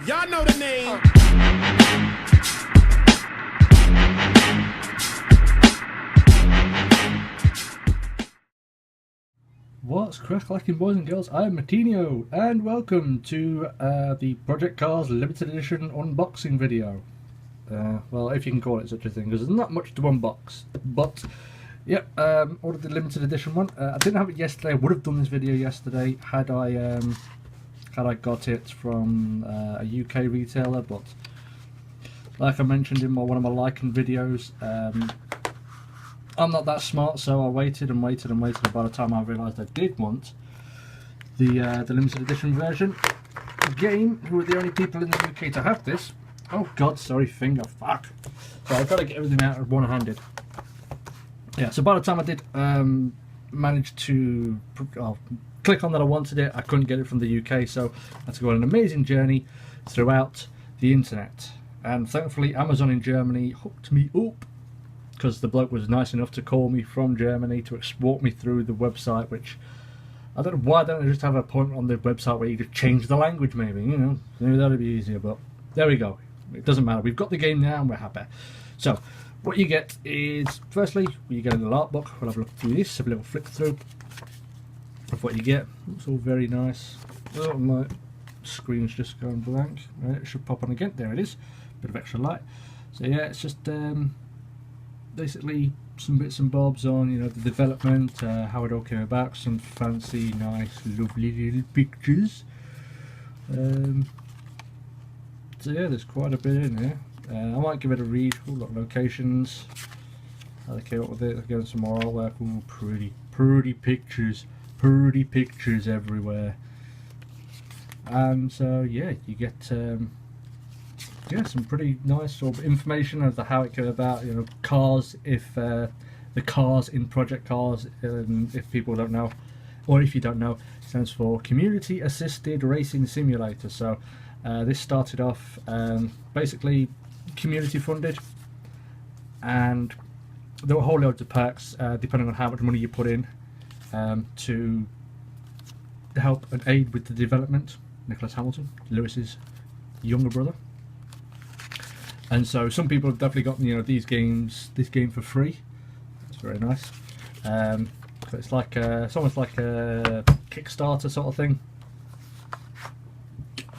Y'all know the name. What's crack-lacking, boys and girls? I'm Martino, and welcome to the Project Cars Limited Edition unboxing video. Well, if you can call it such a thing, because there's not much to unbox. But, yeah, ordered the limited edition one. I didn't have it yesterday. I would have done this video yesterday had I got it from a UK retailer. But, like I mentioned in one of my liking videos, I'm not that smart, so I waited and waited and waited, and by the time I realised I did want the limited edition version, Game, who are the only people in the UK to have this. Oh god, sorry, finger, fuck. So I've got to get everything out one-handed. Yeah, so by the time I did manage to click on that I wanted it, I couldn't get it from the UK, so I had to go on an amazing journey throughout the internet. And thankfully Amazon in Germany hooked me up, because the bloke was nice enough to call me from Germany to walk me through the website, which I don't know, why don't I just have a point on the website where you just change the language, maybe, you know, maybe that'd be easier. But there we go, it doesn't matter, we've got the game now and we're happy. So what you get is, firstly, you get a little art book. We'll have a look through this, have a little flick through of what you get. It's all very nice. Oh, my screen's just gone blank. Right, it should pop on again. There it is, bit of extra light. So yeah, it's just basically some bits and bobs on, you know, the development, how it all came about, some fancy, nice, lovely little pictures. So yeah, there's quite a bit in there. I might give it a read. Ooh, lot of locations, how they came up with it. Again, some more artwork. Ooh, pretty pictures everywhere. And so yeah, you get yeah, some pretty nice sort of information as to how it came about, you know, cars, if the cars in Project Cars, if people don't know, or if you don't know, stands for Community Assisted Racing Simulator. So this started off basically community funded, and there were whole loads of perks depending on how much money you put in to help and aid with the development. Nicholas Hamilton, Lewis's younger brother. And so some people have definitely gotten, you know, this game for free. It's very nice. So it's like it's almost like a Kickstarter sort of thing.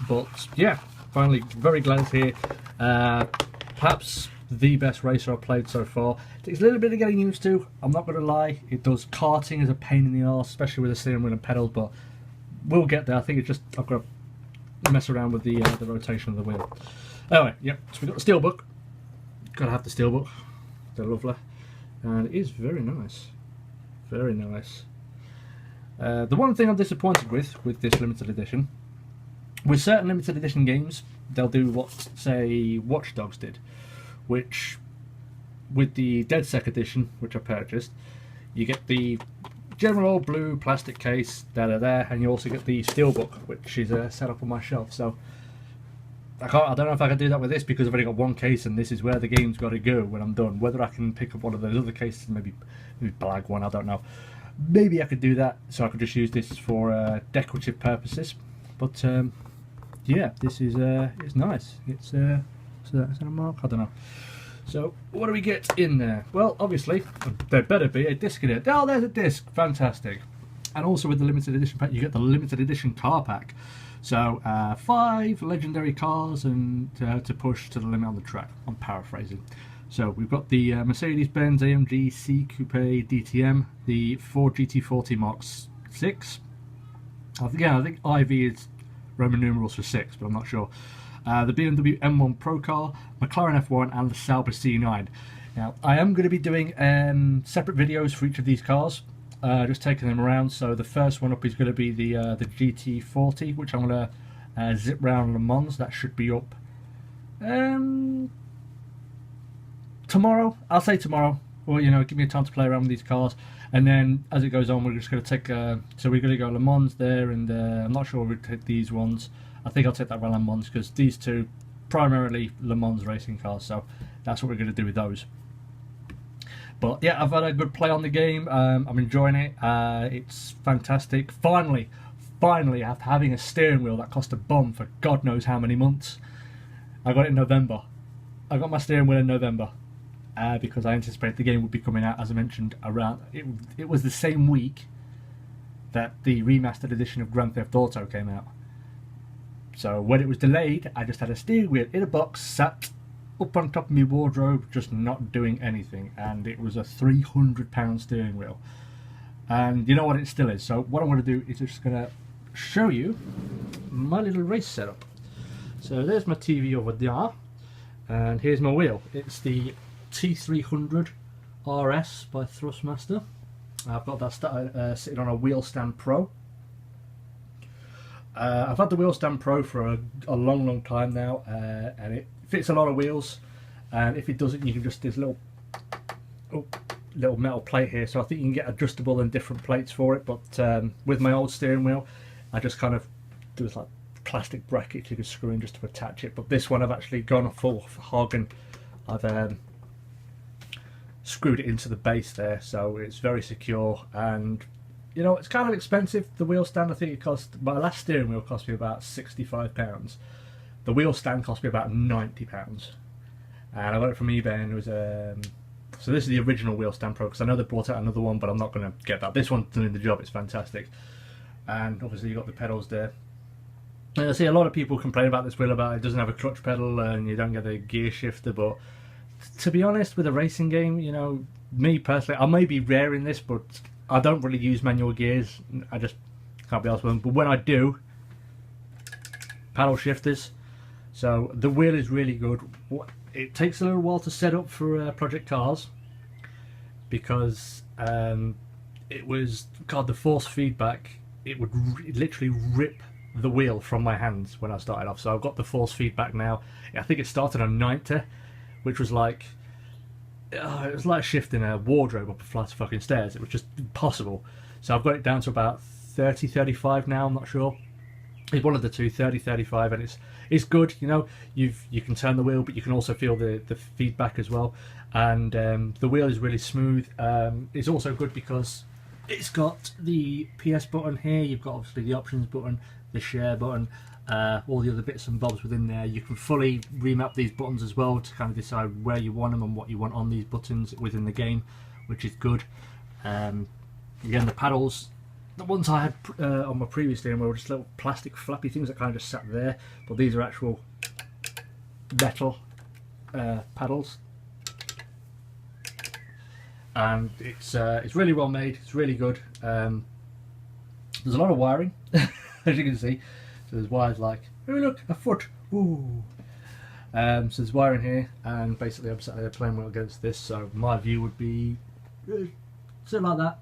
But yeah, finally, very glad it's here. Perhaps the best racer I've played so far. It takes a little bit of getting used to, I'm not going to lie. It does, karting is a pain in the arse, especially with the steering wheel and pedals, but we'll get there. I think it's just, I've got to mess around with the rotation of the wheel. Anyway, yep, so we've got the steelbook. Gotta have the steelbook. They're lovely. And it is very nice. Very nice. The one thing I'm disappointed with this limited edition, with certain limited edition games, they'll do what, say, Watch Dogs did, which, with the DedSec edition, which I purchased, you get the general old blue plastic case, there, and you also get the steelbook, which is set up on my shelf. So I don't know if I can do that with this, because I've only got one case and this is where the game's got to go when I'm done. Whether I can pick up one of those other cases, maybe blag one, I don't know. Maybe I could do that, so I could just use this for decorative purposes. But yeah, this is it's nice. It's is that a mark? I don't know. So what do we get in there? Well, obviously there better be a disc in it. Oh, there's a disc. Fantastic. And also with the limited edition pack, you get the limited edition car pack. So 5 legendary cars and to push to the limit on the track. I'm paraphrasing. So we've got the Mercedes-Benz AMG C Coupe DTM, the Ford GT40 Mark 6. I think IV is Roman numerals for 6, but I'm not sure. The BMW M1 Pro car, McLaren F1, and the Sauber C9. Now I am going to be doing separate videos for each of these cars. Just taking them around. So the first one up is going to be the GT40, which I'm going to zip round Le Mans. That should be up tomorrow. I'll say tomorrow, or you know, give me time to play around with these cars. And then as it goes on, we're just going to take. So we're going to go Le Mans there, and I'm not sure we'll take these ones. I think I'll take that around Le Mans, because these two primarily Le Mans racing cars. So that's what we're going to do with those. But yeah, I've had a good play on the game. I'm enjoying it. It's fantastic. Finally, finally, after having a steering wheel that cost a bomb for God knows how many months, I got it in November. I got my steering wheel in November because I anticipated the game would be coming out, as I mentioned, around. It was the same week that the remastered edition of Grand Theft Auto came out. So when it was delayed, I just had a steering wheel in a box sat up on top of my wardrobe, just not doing anything, and it was a £300 steering wheel. And you know what, it still is. So what I'm going to do is just going to show you my little race setup. So there's my TV over there, and here's my wheel. It's the T300 RS by Thrustmaster. I've got that sitting on a Wheel Stand Pro. I've had the Wheel Stand Pro for a long time now, and it fits a lot of wheels. And if it doesn't, you can just, there's a little metal plate here, so I think you can get adjustable and different plates for it. But with my old steering wheel, I just kind of do this like plastic bracket you can screw in just to attach it. But this one I've actually gone full hog, and I've screwed it into the base there, so it's very secure. And you know, it's kind of expensive, the wheel stand. I think it cost, my last steering wheel cost me about £65. The wheel stand cost me about £90, and I got it from eBay, and it was so this is the original Wheel Stand Pro, because I know they brought out another one, but I'm not going to get that. This one's doing the job, it's fantastic. And obviously you've got the pedals there. And I see a lot of people complain about this wheel, about it doesn't have a clutch pedal and you don't get a gear shifter, but to be honest, with a racing game, you know, me personally, I may be rare in this, but I don't really use manual gears. I just can't be asked with them. But when I do, paddle shifters. So the wheel is really good. It takes a little while to set up for Project Cars, because it was, God, the force feedback, it would literally rip the wheel from my hands when I started off. So I've got the force feedback now. I think it started on 90, which was like, it was like shifting a wardrobe up a flight of fucking stairs. It was just impossible. So I've got it down to about 30, 35 now, I'm not sure. It's one of the two, 30, 35, and it's good. You know, you can turn the wheel, but you can also feel the feedback as well. And the wheel is really smooth. It's also good because it's got the PS button here. You've got obviously the options button, the share button, all the other bits and bobs within there. You can fully remap these buttons as well to kind of decide where you want them and what you want on these buttons within the game, which is good. Again, the paddles, the ones I had on my previous steering wheel were just little plastic flappy things that kind of just sat there, but these are actual metal paddles, and it's really well made. It's really good. There's a lot of wiring, as you can see. So there's wires like, oh look, a foot. Ooh. So there's wiring here, and basically I'm sat there playing well against this. So my view would be something like that.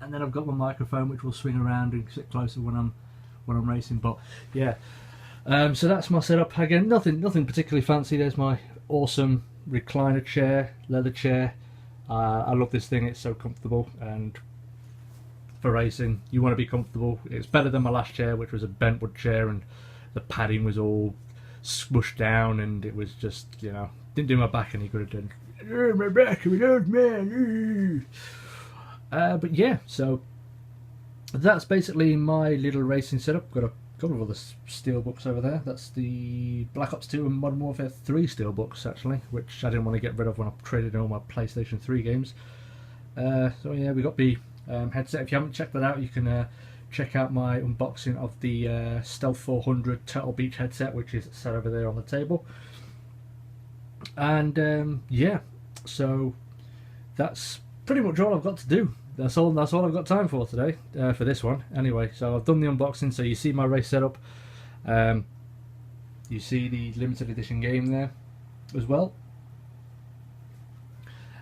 And then I've got my microphone, which will swing around and sit closer when I'm racing. But yeah, so that's my setup. Again, nothing particularly fancy. There's my awesome recliner chair, leather chair. I love this thing. It's so comfortable, and for racing, you want to be comfortable. It's better than my last chair, which was a bentwood chair, and the padding was all smushed down, and it was just, you know, didn't do my back any good. It did. Oh, my back, man. But yeah, so that's basically my little racing setup. Got a couple of other steelbooks over there. That's the Black Ops 2 and Modern Warfare 3 steelbooks, actually, which I didn't want to get rid of when I traded in all my PlayStation 3 games. So yeah, we got the headset. If you haven't checked that out, you can check out my unboxing of the Stealth 400 Turtle Beach headset, which is set over there on the table. And yeah, so that's pretty much all I've got to do. That's all I've got time for today, for this one anyway. So I've done the unboxing, so you see my race setup, you see the limited edition game there as well,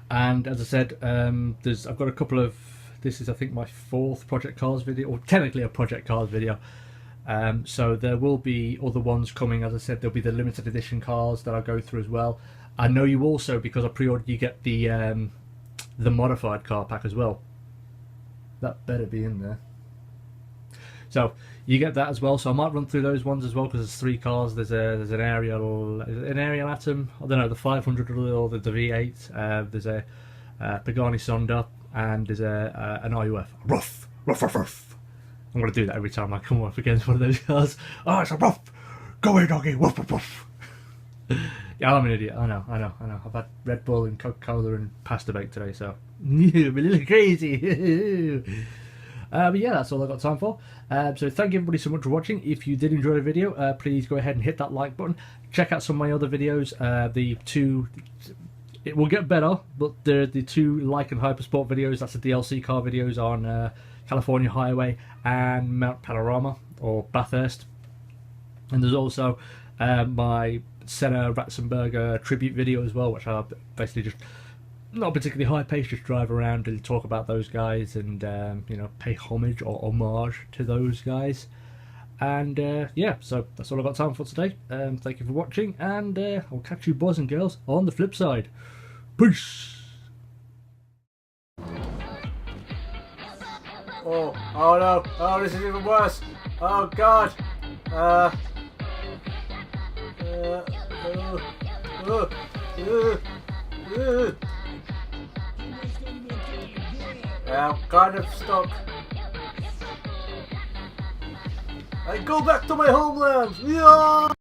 and as I said, I've got a couple of, this is I think my 4th Project Cars video, or technically a Project Cars video. So there will be other ones coming. As I said, there'll be the limited edition cars that I'll go through as well. I know you also, because I pre-ordered, you get the modified car pack as well. That better be in there. So you get that as well. So I might run through those ones as well, because there's 3 cars. There's an Ariel Atom. I don't know, the 500 or the V8. There's a Pagani Sonda, and there's an RUF. Ruff. I'm going to do that every time I come up against one of those cars. Oh, it's a rough. Go away, doggy. Woof, woof, woof. Yeah, I'm an idiot. I know. I've had Red Bull and Coca-Cola and pasta bake today, so I'm a little crazy. But yeah, that's all I've got time for. So thank you everybody so much for watching. If you did enjoy the video, please go ahead and hit that like button. Check out some of my other videos. It will get better, but the two Like and Hypersport videos, that's the DLC car videos on California Highway and Mount Panorama, or Bathurst. And there's also my Senna Ratzenberger tribute video as well, which I basically just not particularly high paced, just drive around and talk about those guys and you know, pay homage or homage to those guys. And yeah, so that's all I've got time for today. Thank you for watching, and I'll catch you boys and girls on the flip side. Peace. Oh no, oh, this is even worse. Oh god. Yeah, I'm kind of stuck. I go back to my homeland! Yeah!